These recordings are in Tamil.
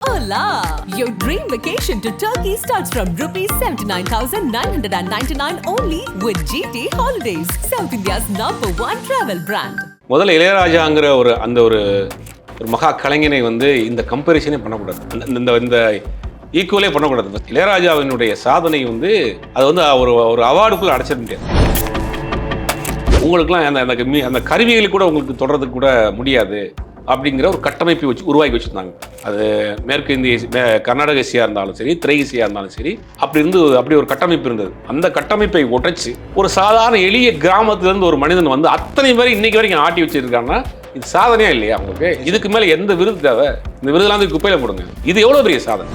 Hola! Your dream vacation to Turkey starts from rupees 79,999 only with GT Holidays, South India's #1 travel brand. முதல்ல இளையராஜாங்கிற ஒரு மகா கலைஞனை இந்த கம்பேரிஷனே பண்ணக்கூடாது, இந்த ஈக்குவலே பண்ணக்கூடாது. இளையராஜாவினுடைய சாதனை அது ஒரு அவார்டுக்குள்ள அடைச்சிட முடியாது. உங்களுக்குலாம் அந்த கருவிகளை கூட உங்களுக்கு தொடர்றதுக்கு கூட முடியாது அப்படிங்கிற ஒரு கட்டமைப்பை உருவாக்கி வச்சுருந்தாங்க. அது மேற்கு இந்திய கர்நாடக இசையாக இருந்தாலும் சரி, திரை இசையாக இருந்தாலும் சரி, அப்படி ஒரு கட்டமைப்பு இருந்தது. அந்த கட்டமைப்பை உடைச்சு ஒரு சாதாரண எளிய கிராமத்திலேருந்து ஒரு மனிதன் அத்தனை பேரை இன்னைக்கு வரைக்கும் ஆட்டி வச்சிருக்காங்கன்னா இது சாதனையா இல்லையா உங்களுக்கு? இதுக்கு மேலே எந்த விருது தேவை? இந்த விருதுலாம் குப்பையில் போடுங்க. இது எவ்வளோ பெரிய சாதனை.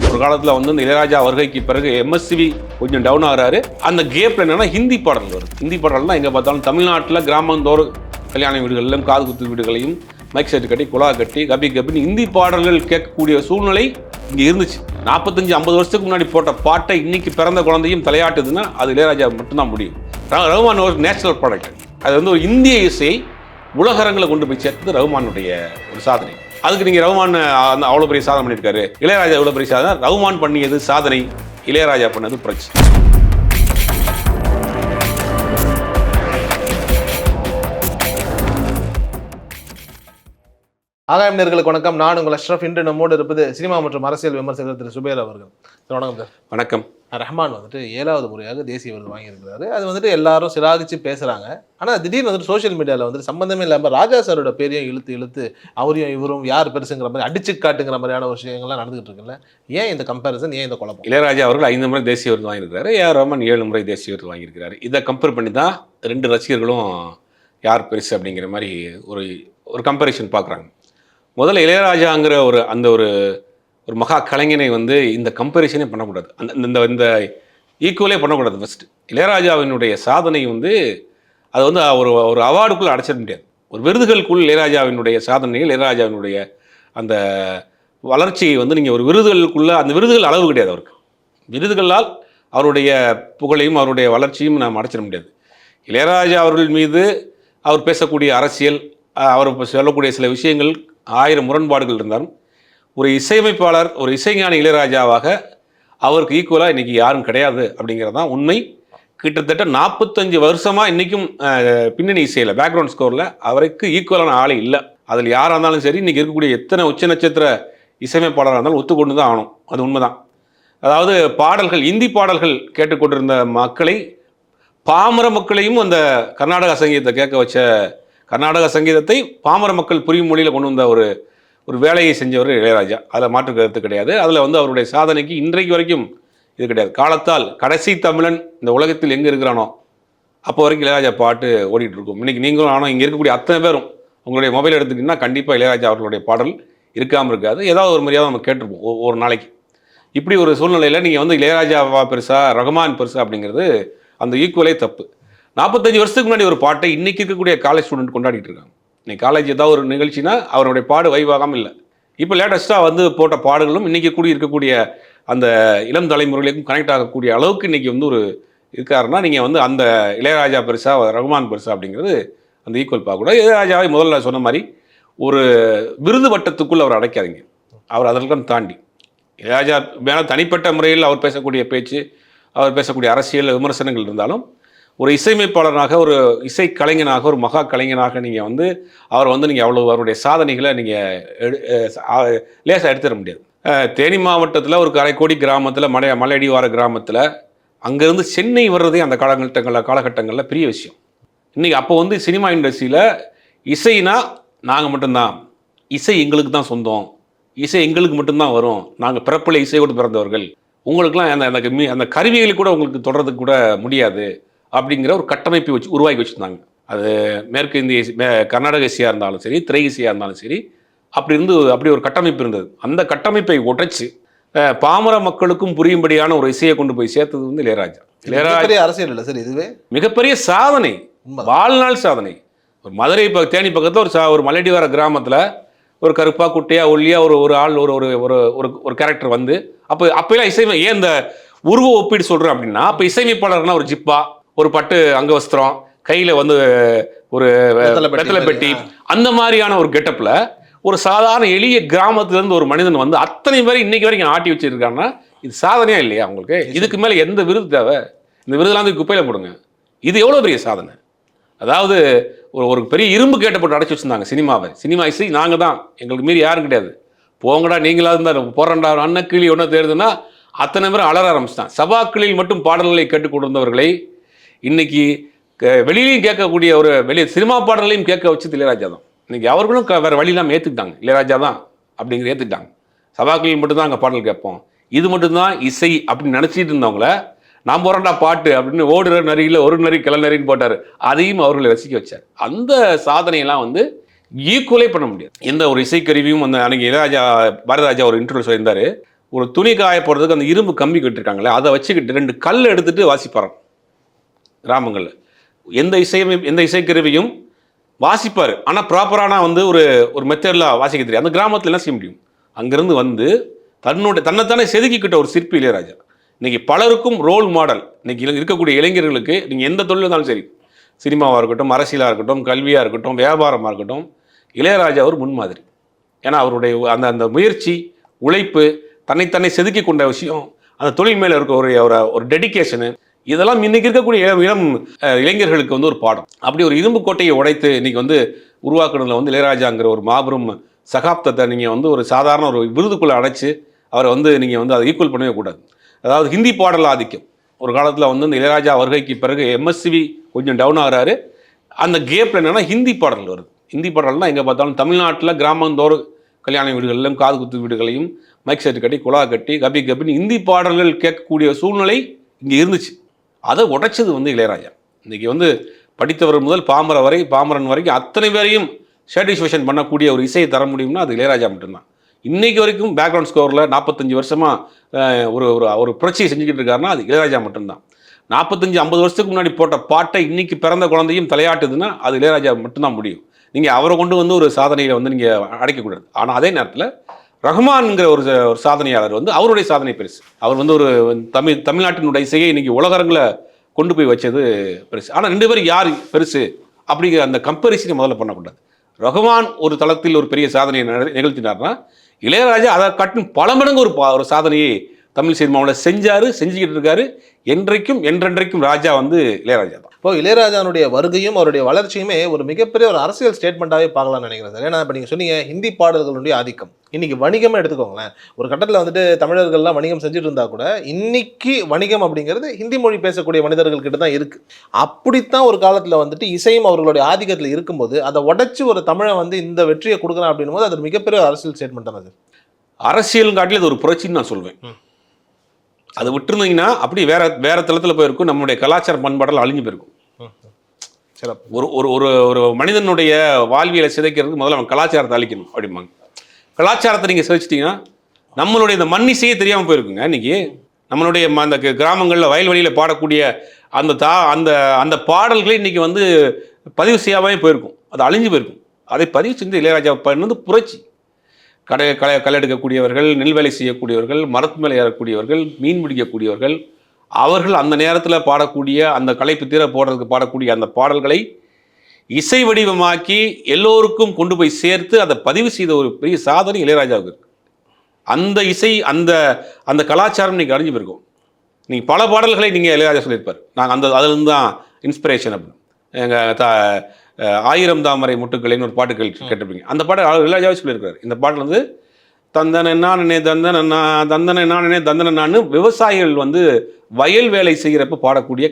ஒரு காலத்தில் இந்த இளையராஜா வருகைக்கு பிறகு எம்எஸ்சிவி கொஞ்சம் டவுன் ஆகிறாரு. அந்த கேப்ல என்னன்னா ஹிந்தி பாடல் வருது. ஹிந்தி பாடல் தான் எங்கே பார்த்தாலும் தமிழ்நாட்டில் கிராமந்தோறும் கல்யாண வீடுகளிலும் காது குத்து வீடுகளையும் மைக் செட் கட்டி குழா கட்டி கபி கபின்னு ஹிந்தி பாடல்கள் கேட்கக்கூடிய சூழ்நிலை இங்கே இருந்துச்சு. 45-50 வருஷத்துக்கு முன்னாடி போட்ட பாட்டை இன்னைக்கு பிறந்த குழந்தையும் தலையாட்டுதுன்னா அது இளையராஜா மட்டும்தான் முடியும். ரஹ்மான் ஒரு நேச்சுரல் ப்ராடக்ட். அது ஒரு இந்திய இசையை உலகரங்களை கொண்டு போய் சேர்த்தது ரஹ்மானுடைய ஒரு சாதனை. அதுக்கு நீங்கள் ரஹ்மான் அவ்வளோ பெரிய சாதனை பண்ணியிருக்காரு, இளையராஜா எவ்வளோ பெரிய சாதனை. ரஹ்மான் பண்ணியது சாதனை, இளையராஜா பண்ணது புரட்சி. ஆகாயம் நேயர்களுக்கு வணக்கம். நான் உங்கள் அஷ்ரஃப். இன்று நம்மோடு இருப்பது சினிமா மற்றும் அரசியல் விமர்சகர் திரு சுபேர் அவர்கள். வணக்கம் சார். வணக்கம். ரஹ்மான் 7வது முறையாக தேசிய விருது வாங்கியிருக்கிறாரு. அது எல்லாரும் சிலாகிச்சு பேசுகிறாங்க. ஆனால் திடீர்னு சோஷியல் மீடியாவில் சம்மந்தமே இல்லாமல் ராஜா சாரோட பேரையும் இழுத்து அவரையும் இவரும் யார் பெருசுங்கிற மாதிரி அடிச்சு காட்டுங்கிற மாதிரியான ஒரு விஷயங்கள்லாம் நடந்துகிட்டு இருக்குல்ல. ஏன் இந்த கம்பேரிசன், ஏன் இந்த குழப்பம்? இளையராஜா அவர்கள் 5 முறை தேசிய விருது வாங்கியிருக்கிறாரு. ஏஆர் ரஹ்மான் 7 முறை தேசிய விருது வாங்கியிருக்கிறாரு. இதை கம்பேர் பண்ணி தான் 2 ரசிகர்களும் யார் பெருசு அப்படிங்கிற மாதிரி ஒரு கம்பேரிஷன் பார்க்குறாங்க. முதல்ல இளையராஜாங்கிற ஒரு மகா கலைஞனை இந்த கம்பேரிஷனே பண்ணக்கூடாது, இந்த ஈக்குவலே பண்ணக்கூடாது. ஃபஸ்ட்டு இளையராஜாவினுடைய சாதனை அது ஒரு அவார்டுக்குள்ளே அடைச்சிட முடியாது. ஒரு விருதுகளுக்குள் இளையராஜாவினுடைய சாதனைகள், இளையராஜாவினுடைய அந்த வளர்ச்சியை நீங்கள் ஒரு விருதுகளுக்குள்ளே, அந்த விருதுகள் அளவு கிடையாது அவருக்கு. விருதுகளால் அவருடைய புகழையும் அவருடைய வளர்ச்சியும் நாம் அடைச்சிட முடியாது. இளையராஜா அவர்கள் மீது அவர் பேசக்கூடிய அரசியல், அவர் சொல்லக்கூடிய சில விஷயங்கள் 1000 முரண்பாடுகள் இருந்தாலும் ஒரு இசையமைப்பாளர், ஒரு இசைஞானி இளையராஜாவாக அவருக்கு ஈக்குவலாக இன்றைக்கி யாரும் கிடையாது அப்படிங்கிறது தான் உண்மை. கிட்டத்தட்ட 45 வருஷமாக இன்றைக்கும் பின்னணி இசையில், பேக்ரவுண்ட் ஸ்கோரில் அவருக்கு ஈக்குவலான ஆளே இல்லை. அதில் யாராக இருந்தாலும் சரி, இன்றைக்கி இருக்கக்கூடிய எத்தனை உச்ச நட்சத்திர இசையமைப்பாளராக இருந்தாலும் ஒத்துக்கொண்டு தான் ஆகணும். அது உண்மைதான். அதாவது பாடல்கள், இந்தி பாடல்கள் கேட்டுக்கொண்டிருந்த மக்களை, பாமர மக்களையும் அந்த கர்நாடக சங்கீதத்தை கேட்க வச்ச, கர்நாடக சங்கீதத்தை பாமர மக்கள் புரியும் மொழியில் கொண்டு வந்த ஒரு வேலையை செஞ்சவர் இளையராஜா. அதில் மாற்று கருத்து கிடையாது. அதில் அவருடைய சாதனைக்கு இன்றைக்கு வரைக்கும் இது கிடையாது. காலத்தால் கடைசி தமிழன் இந்த உலகத்தில் எங்கே இருக்கிறானோ அப்போ வரைக்கும் இளையராஜா பாட்டு ஓடிட்டு இருக்கும். இன்றைக்கி நீங்களும் ஆனால் இங்கே இருக்கக்கூடிய அத்தனை பேரும் உங்களுடைய மொபைல் எடுத்துக்கிட்டிங்கன்னா கண்டிப்பாக இளையராஜா அவர்களுடைய பாடல் இருக்காமல் இருக்காது. ஏதாவது ஒரு மரியாதை நம்ம கேட்டிருப்போம் ஒரு நாளைக்கு. இப்படி ஒரு சூழ்நிலையில் நீங்கள் இளையராஜாவா பெருசா, ரஹ்மான் பெருசா அப்படிங்கிறது அந்த ஈக்குவலே தப்பு. 45 வருஷத்துக்கு முன்னாடி ஒரு பாட்டை இன்றைக்கி இருக்கக்கூடிய காலேஜ் ஸ்டூடெண்ட் கொண்டாடிட்டு இருக்காங்க. இன்னைக்கு காலேஜ் ஏதாவது ஒரு நிகழ்ச்சினா அவருடைய பாடு வைவாகாமல் இல்லை. இப்போ லேட்டஸ்ட்டாக போட்ட பாடுகளும் இன்றைக்கி இருக்கக்கூடிய அந்த இளம் தலைமுறைகளுக்கும் கனெக்ட் ஆகக்கூடிய அளவுக்கு இன்றைக்கி ஒரு இருக்காருன்னா நீங்கள் அந்த இளையராஜா பெருசா, ரஹ்மான் பெருசா அப்படிங்கிறது அந்த ஈக்குவல் பார்க்கக்கூடாது. இளையராஜாவை முதல்ல சொன்ன மாதிரி ஒரு விருது வட்டத்துக்குள் அவர் அடைக்காதீங்க. அவர் அதற்கும் தாண்டி இளையராஜா மேலே தனிப்பட்ட முறையில் அவர் பேசக்கூடிய பேச்சு, அவர் பேசக்கூடிய அரசியல் விமர்சனங்கள் இருந்தாலும் ஒரு இசையமைப்பாளராக, ஒரு இசை கலைஞனாக, ஒரு மகா கலைஞனாக நீங்கள் அவர் நீங்கள் அவ்வளோ அவருடைய சாதனைகளை நீங்கள் லேசாக எடுத்துட முடியாது. தேனி மாவட்டத்தில் ஒரு கரைக்கோடி கிராமத்தில், மலையடிவார கிராமத்தில் அங்கேருந்து சென்னை வர்றதே அந்த காலகட்டங்களில் பெரிய விஷயம். இன்றைக்கி அப்போ சினிமா இண்டஸ்ட்ரியில் இசைனா நாங்கள் மட்டும்தான், இசை எங்களுக்கு தான் சொந்தம், இசை எங்களுக்கு மட்டும்தான் வரும், நாங்கள் பிறப்பில் இசையோடு பிறந்தவர்கள், உங்களுக்குலாம் அந்த கருவிகளை கூட உங்களுக்கு தொடர்றதுக்கு கூட முடியாது அப்படிங்கிற ஒரு கட்டமைப்பை உருவாக்கி வச்சுருந்தாங்க. அது மேற்கு இந்திய கர்நாடக இசையாக இருந்தாலும் சரி, திரை இசையாக இருந்தாலும் சரி, அப்படி ஒரு கட்டமைப்பு இருந்தது. அந்த கட்டமைப்பை உடைச்சு பாமர மக்களுக்கும் புரியும்படியான ஒரு இசையை கொண்டு போய் சேர்த்தது இளையராஜா. இளையராஜா அரசியல் இல்லை சார், இதுவே மிகப்பெரிய சாதனை, வாழ்நாள் சாதனை. ஒரு மதுரை தேனி பக்கத்தில் ஒரு மலையடிவார கிராமத்தில் ஒரு கருப்பா குட்டையா ஒல்லியா ஒரு ஆள் ஒரு கேரக்டர் அப்பெல்லாம் இசைமை ஏன் இந்த உருவ ஒப்பீடு சொல்கிறேன் அப்படின்னா, அப்போ இசையமைப்பாளர்னா ஒரு ஜிப்பா, ஒரு பட்டு அங்கவஸ்திரம், கையில் ஒரு வெத்தலை பெட்டி, அந்த மாதிரியான ஒரு கெட்டப்பில் ஒரு சாதாரண எளிய கிராமத்திலேருந்து ஒரு மனிதன் வந்து அத்தனை பேரை இன்னைக்கு வரைக்கும் ஆட்டி வச்சிருக்காங்கன்னா இது சாதனையா இல்லையா உங்களுக்கு? இதுக்கு மேலே எந்த விருது தேவை? இந்த விருதெல்லாம் வந்து குப்பையில் போடுங்க. இது எவ்வளோ பெரிய சாதனை. அதாவது ஒரு பெரிய இரும்பு கேட்டை போட்டு அடைச்சி வச்சுருந்தாங்க சினிமாவை. சினிமா இசை நாங்கள் தான், எங்களுக்கு மீறி யாரும் கிடையாது, போங்கடா நீங்களாக இருந்தால் போகிறண்டா அன்னக்கிளி ஒன்றா தேடுதுன்னா அத்தனை பேரும் அலற ஆரம்பிச்சிட்டான். சபாக்களில் மட்டும் பாடல்களை கேட்டுக் கொண்டிருந்தவர்களை இன்னைக்கு வெளியிலையும் கேட்கக்கூடிய ஒரு சினிமா பாடல்களையும் கேட்க வச்சது இளையராஜா தான். இன்னைக்கு அவர்களும் வேறு வழியெல்லாம் ஏற்றுக்கிட்டாங்க, இளையராஜா தான் அப்படிங்கிற ஏற்றுக்கிட்டாங்க. சபாக்களில் மட்டும்தான் அங்கே பாடல் கேட்போம், இது மட்டும்தான் இசை அப்படின்னு நினச்சிட்டு இருந்தவங்கள நான் போகிறேன்டா பாட்டு அப்படின்னு ஓடுற நரியில் ஒரு நரி கிள நரின்னு போட்டார், அதையும் அவர்களை ரசிக்க வச்சார். அந்த சாதனையெல்லாம் வந்து ஈக்குவலே பண்ண முடியாது எந்த ஒரு இசைக்கருவியும். அந்த அன்னைக்கு இளையராஜா பாரதிராஜா ஒரு இன்டர்வியூ சொல்லியிருந்தாரு, ஒரு துணி காய போடுறதுக்கு அந்த இரும்பு கம்பி கட்டிருக்காங்களே அதை வச்சுக்கிட்டு 2 கல் எடுத்துட்டு வாசிப்பார் கிராமங்களில். எந்த இசைக்கருவியும் வாசிப்பார், ஆனால் ப்ராப்பரான வந்து ஒரு மெத்தடில் வாசிக்க தெரியும். அந்த கிராமத்தில் என்ன செய்ய முடியும்? அங்கேருந்து வந்து தன்னைத்தானே செதுக்கிக்கிட்ட ஒரு சிற்பி இளையராஜா. இன்னைக்கு பலருக்கும் ரோல் மாடல். இன்னைக்கு இருக்கக்கூடிய இளைஞர்களுக்கு நீங்கள் எந்த தொழில் இருந்தாலும் சரி, சினிமாவாக இருக்கட்டும், அரசியலாக இருக்கட்டும், கல்வியாக இருக்கட்டும், வியாபாரமாக இருக்கட்டும், இளையராஜா ஒரு முன்மாதிரி. ஏன்னா அவருடைய அந்த முயற்சி, உழைப்பு, தன்னை செதுக்கி கொண்ட விஷயம், அந்த தொழில் மேலே இருக்க ஒரு டெடிக்கேஷனு, இதெல்லாம் இன்னைக்கு இருக்கக்கூடிய இளம் இளைஞர்களுக்கு வந்து ஒரு பாடம். அப்படி ஒரு இரும்பு கோட்டையை உடைத்து இன்னைக்கு வந்து உருவாக்குனதுல வந்து இளையராஜாங்கிற ஒரு மாபெரும் சகாப்தத்தை நீங்கள் வந்து ஒரு சாதாரண ஒரு விருதுக்குள்ளே அடைச்சி அவரை வந்து நீங்கள் வந்து அதை ஈக்குவல் பண்ணவே கூடாது. அதாவது ஹிந்தி பாடல் ஆதிக்கம் ஒரு காலத்தில் வந்து இந்த இளையராஜா வருகைக்கு பிறகு எம்எஸ்சிவி கொஞ்சம் டவுன் ஆகிறாரு. அந்த கேப்பில் என்னென்னா ஹிந்தி பாடல் வருது. ஹிந்தி பாடல்னால் எங்கே பார்த்தாலும் தமிழ்நாட்டில் கிராமந்தோறும் கல்யாண வீடுகளிலும் காது குத்து வீடுகளையும் மைக் செட்டு கட்டி குழா கட்டி கபி கபின்னு ஹிந்தி பாடல்கள் கேட்கக்கூடிய சூழ்நிலை இங்கே இருந்துச்சு. அதை உடைச்சது வந்து இளையராஜா. இன்றைக்கி வந்து படித்தவர் முதல் பாமரன் வரைக்கும் அத்தனை பேரையும் சாட்டிஸ்ஃபேக்ஷன் பண்ணக்கூடிய ஒரு இசையை தர முடியும்னா அது இளையராஜா மட்டும்தான். இன்றைக்கு வரைக்கும் பேக்ரவுண்ட் ஸ்கோரில் 45 வருஷமாக ஒரு புரட்சியை செஞ்சுக்கிட்டு இருக்காருன்னா அது இளையராஜா மட்டும்தான். 45-50 வருஷத்துக்கு முன்னாடி போட்ட பாட்டை இன்றைக்கி பிறந்த குழந்தையும் தலையாட்டுதுன்னா அது இளையராஜா மட்டும்தான் முடியும். நீங்கள் அவரை கொண்டு வந்து ஒரு சாதனையை வந்து நீங்கள் அடைக்கக்கூடாது. ஆனால் அதே நேரத்தில் ரஹ்மான்ங்கிற ஒரு சாதனையாளர் வந்து அவருடைய சாதனை பெருசு. அவர் வந்து ஒரு தமிழ்நாட்டினுடைய இசையை இன்றைக்கி உலகரங்கில் கொண்டு போய் வச்சது பெருசு. ஆனால் 2 பேரும் யார் பெருசு அப்படிங்கிற அந்த கம்பேரிசனை முதல்ல பண்ணக்கூடாது. ரஹ்மான் ஒரு தளத்தில் ஒரு பெரிய சாதனையை நிகழ்த்தினார்னா இளையராஜா அதை காட்டிலும் பல மடங்கு ஒரு சாதனையை தமிழ் சினிமாவில் செஞ்சுக்கிட்டு இருக்காரு. என்றென்றைக்கும் ராஜா வந்து இளையராஜா தான். இப்போ இளையராஜானுடைய வருகையும் அவருடைய வளர்ச்சியுமே ஒரு மிகப்பெரிய ஒரு அரசியல் ஸ்டேட்மெண்ட்டாகவே பார்க்கலாம்னு நினைக்கிறேன் சார். ஏன்னா இப்போ நீங்கள் சொன்னீங்க ஹிந்தி பாடல்களுடைய ஆதிக்கம், இன்னைக்கு வணிகமே எடுத்துக்கோங்களேன். ஒரு கட்டத்தில் வந்துட்டு தமிழர்கள்லாம் வணிகம் செஞ்சுட்டு இருந்தால் கூட இன்னைக்கு வணிகம் அப்படிங்கிறது ஹிந்தி மொழி பேசக்கூடிய மனிதர்கள் கிட்ட தான் இருக்குது. அப்படித்தான் ஒரு காலத்தில் வந்துட்டு இசையும் அவர்களுடைய ஆதிக்கத்தில் இருக்கும்போது அதை உடைச்சி ஒரு தமிழை வந்து இந்த வெற்றியை கொடுக்குறான் அப்படின்னும் போது அது மிகப்பெரிய ஒரு அரசியல் ஸ்டேட்மெண்ட் தானே சார். அரசியல் காட்டில் அது ஒரு புரட்சின்னு நான் சொல்வேன். அதை விட்டுருந்தீங்கன்னா அப்படி வேற தளத்தில் போயிருக்கும், நம்மளுடைய கலாச்சார பண்பாடல் அழிஞ்சு போயிருக்கும். ஒரு மனிதனுடைய வாழ்வியலை சிதைக்கிறதுக்கு முதல்ல அவன் கலாச்சாரத்தை அழிக்கணும் அப்படிம்பாங்க. கலாச்சாரத்தை நீங்கள் சிதைச்சிட்டிங்கன்னா நம்மளுடைய இந்த மண்ணிசையே தெரியாமல் போயிருக்குங்க. இன்னைக்கு நம்மளுடைய அந்த கிராமங்களில் வயல்வெளியில் பாடக்கூடிய அந்த பாடல்களை இன்றைக்கி வந்து பதிவு செய்யாமல் போயிருக்கும், அது அழிஞ்சு போயிருக்கும். அதை பதிவு செஞ்சு இளையராஜா பண்ணது புரட்சி. களை எடுக்கக்கூடியவர்கள், நெல் வேலை செய்யக்கூடியவர்கள், மரத்து மேலே ஏறக்கூடியவர்கள், மீன் பிடிக்கக்கூடியவர்கள், அவர்கள் அந்த நேரத்தில் பாடக்கூடிய அந்த களைப்பு தீர போடுறதுக்கு பாடக்கூடிய அந்த பாடல்களை இசை வடிவமாக்கி எல்லோருக்கும் கொண்டு போய் சேர்த்து அதை பதிவு செய்த ஒரு பெரிய சாதனை இளையராஜாவுக்கு இருக்குது. அந்த இசை அந்த கலாச்சாரம் இன்றைக்கி அழிஞ்சு போயிருக்கும். நீங்கள் பல பாடல்களை நீங்கள் இளையராஜா சொல்லியிருப்பார், நாங்கள் அதிலிருந்து தான் இன்ஸ்பிரேஷன் அப்படின்னு. எங்கள் 1000 தாமரை முட்டுக்களைன்னு ஒரு பாட்டு கேட்டிருப்பீங்க. அந்த பாட்டு இளையராஜாவே சொல்லியிருக்காரு. இந்த பாட்டில் வந்து தந்தன நானே விவசாயிகள் வந்து வயல் வேலை செய்கிறப்ப பாடக்கூடிய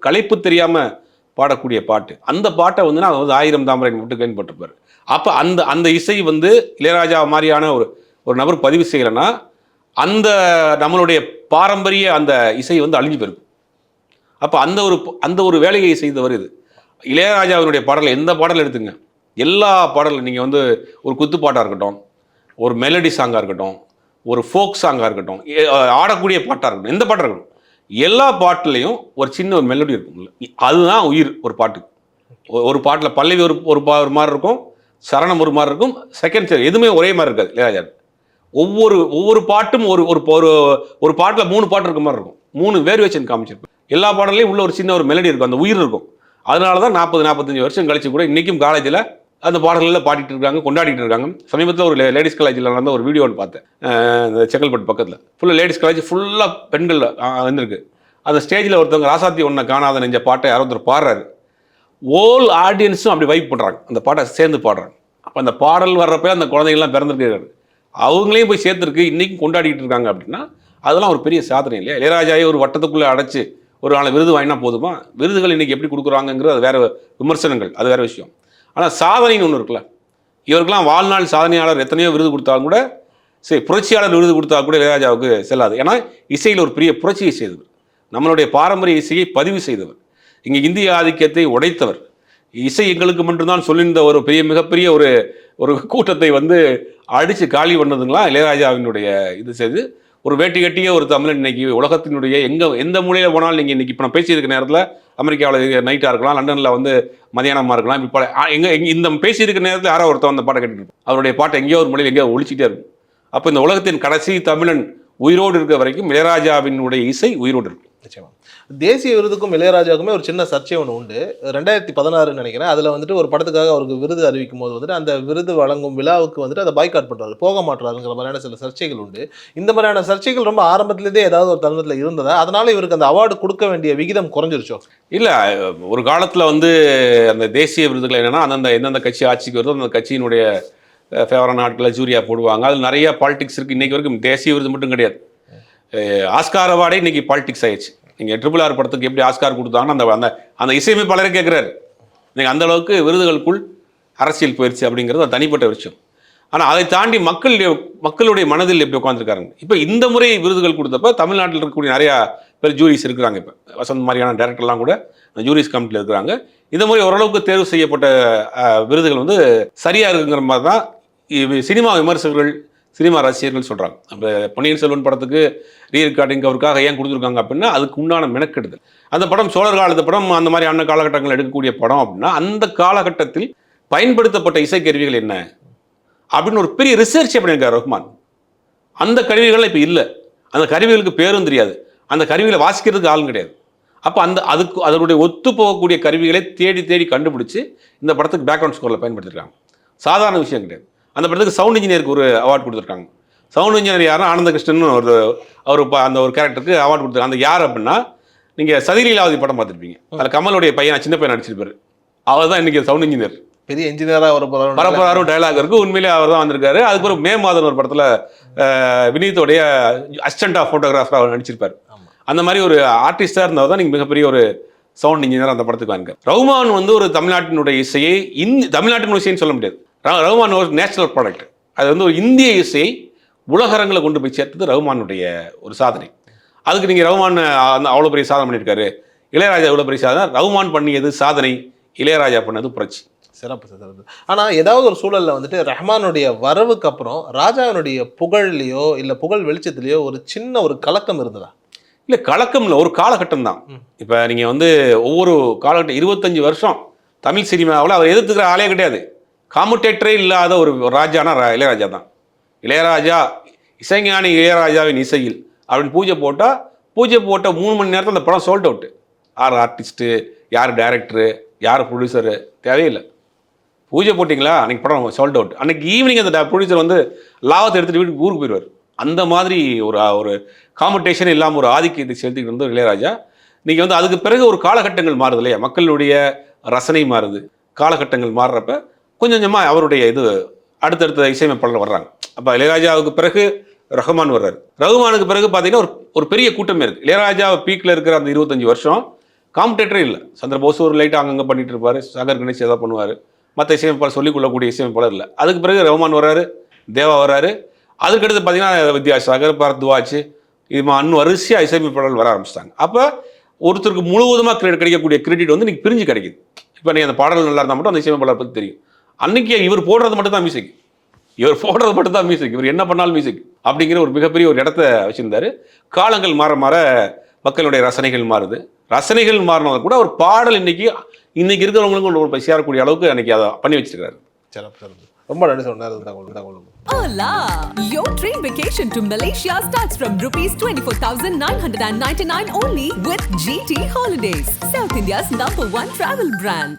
களைப்பு தெரியாமல் பாடக்கூடிய பாட்டு. அந்த பாட்டை வந்து நான் 1000 தாமரை முட்டுக்களைன்னு போட்டிருப்பார். அப்போ அந்த இசை வந்து இளையராஜா மாதிரியான ஒரு நபர் பதிவு செய்யலைன்னா அந்த நம்மளுடைய பாரம்பரிய அந்த இசை வந்து அழிஞ்சு போயிருக்கும். அப்போ அந்த ஒரு வேலையை செய்தவர் இது. இளையராஜாவினுடைய பாடல் எந்த பாடல் எடுத்துங்க, எல்லா பாடலும் நீங்கள் வந்து ஒரு குத்துப்பாட்டாக இருக்கட்டும், ஒரு மெலடி சாங்காக இருக்கட்டும், ஒரு ஃபோக் சாங்காக இருக்கட்டும், ஆடக்கூடிய பாட்டாக இருக்கட்டும், எந்த பாட்டாக இருக்கட்டும், எல்லா பாட்டுலேயும் ஒரு சின்ன ஒரு மெலடி இருக்கும். அதுதான் உயிர் ஒரு பாட்டுக்கு. ஒரு பாட்டில் பல்லவி ஒரு மாதிரி இருக்கும், சரணம் ஒரு மாதிரி இருக்கும், செகண்ட் எதுவுமே ஒரே மாதிரி இருக்காது இளையராஜா. ஒவ்வொரு பாட்டும் ஒரு பாட்டில் 3 பாட்டு இருக்க மாதிரி இருக்கும், 3 வேரியேஷன் காமிச்சிருப்பேன். எல்லா பாடலையும் உள்ள ஒரு சின்ன ஒரு மெலடி இருக்கும், அந்த உயிர் இருக்கும். அதனால தான் 40-45 வருஷம் கழிச்சு கூட இன்றைக்கும் காலேஜில் அந்த பாடல்களில் பாடிட்டு இருக்காங்க, கொண்டாடிட்டு இருக்காங்க. சமீபத்தில் ஒரு லேடிஸ் காலேஜில் நடந்த ஒரு வீடியோ ஒன்று பார்த்தேன், இந்த செங்கல்பட்டு பக்கத்தில். ஃபுல்லாக லேடிஸ் காலேஜ் ஃபுல்லாக பெண்கள் வந்திருக்கு. அந்த ஸ்டேஜில் ஒருத்தவங்க ராசாத்தி ஒன்றை காணாத நெஞ்ச பாட்டை யாரோ ஒருத்தர் பாடுறாரு. ஓல் ஆடியன்ஸும் அப்படி வைப் பண்ணுறாங்க, அந்த பாட்டை சேர்ந்து பாடுறாங்க. அப்போ அந்த பாடல் வர்றப்ப அந்த குழந்தைங்கள்லாம் பிறந்திருக்காரு, அவங்களையும் போய் சேர்த்துருக்கு, இன்றைக்கும் கொண்டாடிட்டு இருக்காங்க. அப்படின்னா அதெல்லாம் ஒரு பெரிய சாதனை இல்லையா? இளையராஜாவை ஒரு வட்டத்துக்குள்ளே அடைச்சி ஒரு நாள் விருது வாங்கினா போதுமா? விருதுகள் இன்றைக்கி எப்படி கொடுக்குறாங்கிறது அது வேறு விமர்சனங்கள், அது வேறு விஷயம். ஆனால் சாதனைன்னு ஒன்று இருக்குல்ல, இவருக்கெல்லாம் வாழ்நாள் சாதனையாளர் எத்தனையோ விருது கொடுத்தாலும் கூட, சரி புரட்சியாளர் விருது கொடுத்தா கூட இளையராஜாவுக்கு செல்லாது. ஏன்னா இசையில் ஒரு பெரிய புரட்சியை செய்தவர், நம்மளுடைய பாரம்பரிய இசையை பதிவு செய்தவர், இங்கே இந்திய ஆதிக்கத்தை உடைத்தவர். இசை எங்களுக்கு மட்டும்தான் சொல்லியிருந்த ஒரு மிகப்பெரிய ஒரு கூட்டத்தை அடித்து காலி பண்ணதுங்களா இளையராஜாவினுடைய இது செய்து. ஒரு வேட்டி கட்டிய ஒரு தமிழன் இன்னைக்கு உலகத்தினுடைய எந்த மூலையில் போனாலும் நீங்கள் இன்றைக்கி இப்போ நான் பேசியிருக்க நேரத்தில் அமெரிக்காவில் நைட்டாக இருக்கலாம், லண்டனில் மதியானமாக இருக்கலாம், இப்போ எங்கே இந்த பேசியிருக்க நேரத்தில் யாரோ ஒருத்தர் அந்த பாட்டை கேட்டுட்டு அவருடைய பாட்டை எங்கேயோ ஒரு மொழியில் எங்கேயோ ஒழிச்சிட்டே இருக்கும். அப்போ இந்த உலகத்தின் கடைசி தமிழன் உயிரோடு இருக்க வரைக்கும் இளையராஜாவினுடைய இசை உயிரோடு இருக்கும். நிச்சயமா. தேசிய விருதுக்கும் இளையராஜாவுக்குமே ஒரு சின்ன சர்ச்சை ஒன்று உண்டு. 2016 நினைக்கிறேன். அதில் ஒரு படத்துக்காக அவருக்கு விருது அறிவிக்கும் போது அந்த விருது வழங்கும் விழாவுக்கு அதை பாய்காட் பண்ணுறாரு, போக மாட்டுறாருங்கிற மாதிரியான சில சர்ச்சைகள் உண்டு. இந்த மாதிரியான சர்ச்சைகள் ரொம்ப ஆரம்பத்திலேருந்தே ஏதாவது ஒரு தருணத்தில் இருந்ததா? அதனால இவருக்கு அந்த அவார்டு கொடுக்க வேண்டிய விகிதம் குறைஞ்சிருச்சோ? இல்லை, ஒரு காலத்தில் அந்த தேசிய விருதுகள் என்னென்னா எந்தெந்த கட்சி ஆட்சிக்கு வருதோ அந்த கட்சியினுடைய ஃபேவரான நாட்களில் ஜூரியா போடுவாங்க. அதில் நிறைய பாலிடிக்ஸ் இருக்குது. இன்றைக்கி வரைக்கும் தேசிய விருது மட்டும் கிடையாது, ஆஸ்கார் அவார்டே இன்றைக்கி பாலிடிக்ஸ் ஆயிடுச்சு. நீங்கள் RRR படத்துக்கு எப்படி ஆஸ்கார் கொடுத்தாங்கன்னு அந்த இசையமைப்பாளரே கேட்குறாரு. நீங்கள் அந்தளவுக்கு விருதுகளுக்குள் அரசியல் போயிடுச்சு அப்படிங்கிறது அது தனிப்பட்ட விஷயம். ஆனால் அதை தாண்டி மக்களுடைய மனதில் எப்படி உட்காந்துருக்காருங்க. இப்போ இந்த முறை விருதுகள் கொடுத்தப்ப தமிழ்நாட்டில் இருக்கக்கூடிய நிறையா பேர் ஜூரிஸ் இருக்கிறாங்க. இப்போ வசந்த் மாதிரியான டேரக்டர்லாம் கூட ஜூரிஸ் கமிட்டியில் இருக்கிறாங்க. இந்த முறை ஓரளவுக்கு தேர்வு செய்யப்பட்ட விருதுகள் சரியாக இருக்குங்கிற மாதிரி தான் சினிமா விமர்சகர்கள், சினிமா ரசிகர்கள் சொல்கிறாங்க. அப்போ பொன்னியின் செல்வன் படத்துக்கு ரீரெக்கார்டிங் அவருக்காக ஏன் கொடுத்துருக்காங்க அப்படின்னா அதுக்கு உண்டான மெனக்கெடுதல். அந்த படம் சோழர் காலத்து படம், அந்த மாதிரி அன்ன காலகட்டங்கள் எடுக்கக்கூடிய படம் அப்படின்னா அந்த காலகட்டத்தில் பயன்படுத்தப்பட்ட இசைக்கருவிகள் என்ன அப்படின்னு ஒரு பெரிய ரிசர்ச் பண்ணியிருக்கார் ரஹ்மான். அந்த கருவிகள் இப்போ இல்லை, அந்த கருவிகளுக்கு பேரும் தெரியாது, அந்த கருவிகளை வாசிக்கிறதுக்கு ஆளும் கிடையாது. அப்போ அதனுடைய ஒத்து போகக்கூடிய கருவிகளை தேடி தேடி கண்டுபிடிச்சி இந்த படத்துக்கு பேக்ரவுண்ட் ஸ்கோரில் பயன்படுத்திருக்காங்க. சாதாரண விஷயம் கிடையாது. அந்த படத்துக்கு சவுண்ட் இன்ஜினியருக்கு ஒரு அவார்டு கொடுத்துருக்காங்க. சவுண்ட் இன்ஜினியர் யாருன்னா ஆனந்தகிருஷ்ணன் அந்த ஒரு கேரக்டருக்கு அவார்டு கொடுத்துருக்காங்க. அந்த யார் அப்படின்னா, நீங்கள் சதிலீலாவதி படம் பார்த்துருப்பீங்க, அதில் கமலுடைய பையன் சின்ன பையன் நடிச்சிருப்பார், அவர் தான் இன்றைக்கி சவுண்ட் இன்ஜினியர். பெரிய இன்ஜினியராக பரப்பராரும் டைலாக் இருக்குது, உண்மையிலே அவர் தான் வந்திருக்காரு. அதுக்கப்புறம் மே மாதம் ஒரு படத்தில் வினீத்தோடைய அசிஸ்டண்டாக ஃபோட்டோகிராஃபராக அவர் நடிச்சிருப்பார். அந்த மாதிரி ஒரு ஆர்டிஸ்டாக இருந்தால் தான் நீங்கள் மிகப்பெரிய ஒரு சவுண்ட் இன்ஜினியர் அந்த படத்துக்கு வாங்க. ரஹ்மான் ஒரு தமிழ்நாட்டினுடைய இசையை தமிழ்நாட்டினுடைய இசைன்னு சொல்ல முடியாது. ரஹ்மான் ஒரு நேஷனல் ப்ராடக்ட். அது ஒரு இந்திய இசையை உலகரங்களை கொண்டு போய் சேர்த்தது ரஹ்மானுடைய ஒரு சாதனை. அதுக்கு நீங்கள் ரஹ்மான் அவ்வளோ பெரிய சாதனை பண்ணியிருக்காரு, இளையராஜா எவ்வளோ பெரிய சாதனை. ரஹ்மான் பண்ணியது சாதனை, இளையராஜா பண்ணது புரட்சி. சிறப்பு சிறப்பு. ஆனால் ஏதாவது ஒரு சூழலில் ரஹ்மானுடைய வரவுக்கு அப்புறம் ராஜாவினுடைய புகழ்லையோ இல்லை புகழ் வெளிச்சத்துலையோ ஒரு சின்ன ஒரு கலக்கம் இருந்ததா? இல்லை, கலக்கம் இல்லை, ஒரு காலகட்டம் தான். இப்போ நீங்கள் ஒவ்வொரு காலகட்டம் 25 வருஷம் தமிழ் சினிமாவில் அவர் எதிர்த்துக்கிற ஆளே கிடையாது. காமுடேட்டரே இல்லாத ஒரு ராஜானா இளையராஜா தான். இளையராஜா இசைஞானி இளையராஜாவின் இசையில் அப்படின்னு பூஜை போட்ட 3 மணி நேரத்தில் அந்த படம் சோல்ட் அவுட்டு. யார் ஆர்டிஸ்ட்டு, யார் டைரக்டரு, யார் ப்ரொடியூசரு தேவையில்லை. பூஜை போட்டிங்களா அன்றைக்கி படம் சோல்ட் அவுட். அன்றைக்கி ஈவினிங் அந்த ப்ரொடியூசர் லாபத்தை எடுத்துகிட்டு வீட்டுக்கு ஊருக்கு போயிடுவார். அந்த மாதிரி ஒரு காம்படிஷன் இல்லாமல் ஒரு ஆதிக்கத்தை செலுத்திக்கிட்டு இளையராஜா. நீங்கள் அதுக்கு பிறகு ஒரு காலகட்டங்கள் மாறுது இல்லையா, மக்களுடைய ரசனை மாறுது, காலகட்டங்கள் மாறுறப்ப கொஞ்சம் கொஞ்சமாக அவருடைய அடுத்தடுத்த இசையமைப்பாளர் வர்றாங்க. அப்போ இளையராஜாவுக்கு பிறகு ரஹ்மான் வர்றாரு. ரஹ்மானுக்கு பிறகு பார்த்தீங்கன்னா ஒரு பெரிய கூட்டமே இருக்குது. இளையராஜா பீக்கில் இருக்கிற அந்த 25 வருஷம் காம்படேட்டரே இல்லை. சந்திரபோஸ் ஒரு லைட்டாக அங்கங்கே பண்ணிட்டு இருப்பார், சாகர் கணேஷ் ஏதாவது பண்ணுவார், மற்ற இசையமைப்பாளர் சொல்லிக்கொள்ளக்கூடிய இசையமைப்பாளர் இல்லை. அதுக்கு பிறகு ரஹ்மான் வர்றாரு, தேவா வர்றாரு. அதுக்கடுத்து பார்த்தீங்கன்னா வித்யாசாகர், பரத்வாஜ், இது இன்னும் வரிசையாக இசையமைப்பாளர்கள் வர ஆரம்பிச்சிட்டாங்க. அப்போ ஒருத்தருக்கு முழுவதுமாக கிடைக்கக்கூடிய கிரெடிட் இன்னைக்கு பிரிஞ்சு கிடைக்குது. இப்போ நீங்கள் அந்த பாடல்கள் நல்லா இருந்தால் மட்டும் அந்த இசையமைப்பாளர் பற்றி தெரியும். அன்னைக்கு இவர் போடுறது மட்டும் தான் மியூசிக், இவர் என்ன பண்ணாலும் மியூசிக் அப்படிங்கிற ஒரு மிகப்பெரிய ஒரு இடத்த வச்சிருந்தாரு. காலங்கள் மாற மாற மக்களுடைய ரசனைகள் மாறுது. ரசனைகள் மாறினது கூட ஒரு பாடல் இன்னைக்கு இருக்கிறவங்களுக்கும் ஒரு சேரக்கூடிய அளவுக்கு அன்னைக்கு அதை பண்ணி வச்சிருக்காரு. ரொம்ப நன்றி சொன்னார். Hola! Your dream vacation to Malaysia starts from ₹24,999 only with GT Holidays, South India's #1 travel brand.